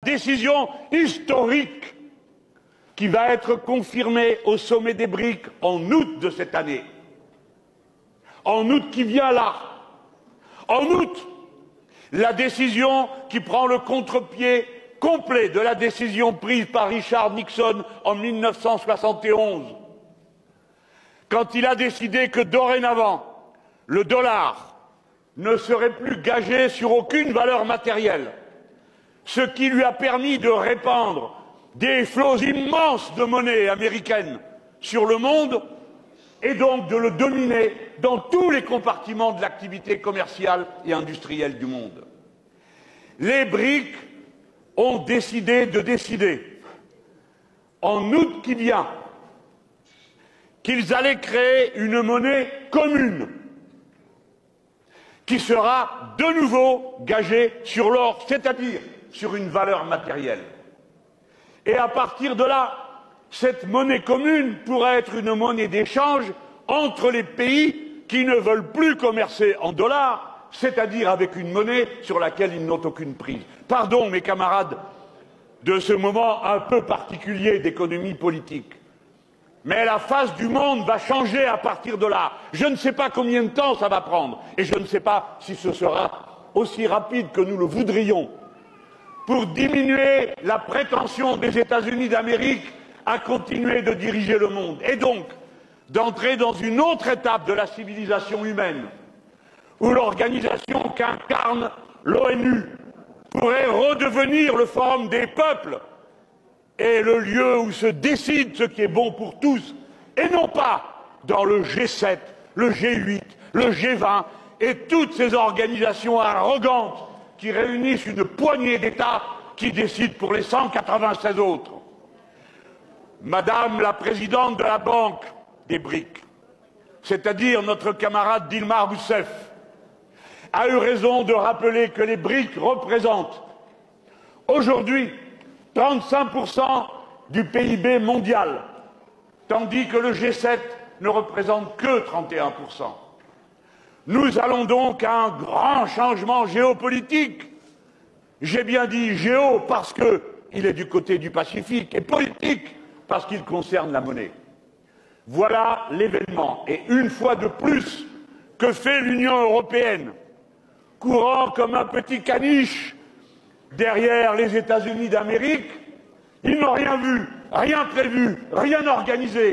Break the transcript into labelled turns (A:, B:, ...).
A: Décision historique qui va être confirmée au sommet des BRICS en août de cette année. En août qui vient là. En août, la décision qui prend le contre-pied complet de la décision prise par Richard Nixon en 1971, quand il a décidé que dorénavant, le dollar ne serait plus gagé sur aucune valeur matérielle, ce qui lui a permis de répandre des flots immenses de monnaie américaine sur le monde et donc de le dominer dans tous les compartiments de l'activité commerciale et industrielle du monde. Les BRICS ont décidé de décider, en août qui vient, qu'ils allaient créer une monnaie commune qui sera de nouveau gagée sur l'or, c'est-à-dire sur une valeur matérielle. Et à partir de là, cette monnaie commune pourra être une monnaie d'échange entre les pays qui ne veulent plus commercer en dollars, c'est-à-dire avec une monnaie sur laquelle ils n'ont aucune prise. Pardon, mes camarades, de ce moment un peu particulier d'économie politique. Mais la face du monde va changer à partir de là. Je ne sais pas combien de temps ça va prendre, et je ne sais pas si ce sera aussi rapide que nous le voudrions, pour diminuer la prétention des États-Unis d'Amérique à continuer de diriger le monde, et donc d'entrer dans une autre étape de la civilisation humaine, où l'organisation qu'incarne l'ONU pourrait redevenir le forum des peuples et le lieu où se décide ce qui est bon pour tous, et non pas dans le G7, le G8, le G20 et toutes ces organisations arrogantes qui réunissent une poignée d'États qui décident pour les 196 autres. Madame la présidente de la Banque des BRICS, c'est-à-dire notre camarade Dilma Rousseff, a eu raison de rappeler que les BRICS représentent aujourd'hui 35% du PIB mondial, tandis que le G7 ne représente que 31%. Nous allons donc à un grand changement géopolitique. J'ai bien dit géo parce qu'il est du côté du Pacifique, et politique parce qu'il concerne la monnaie. Voilà l'événement. Et une fois de plus, que fait l'Union européenne, courant comme un petit caniche derrière les États-Unis d'Amérique? Ils n'ont rien vu, rien prévu, rien organisé.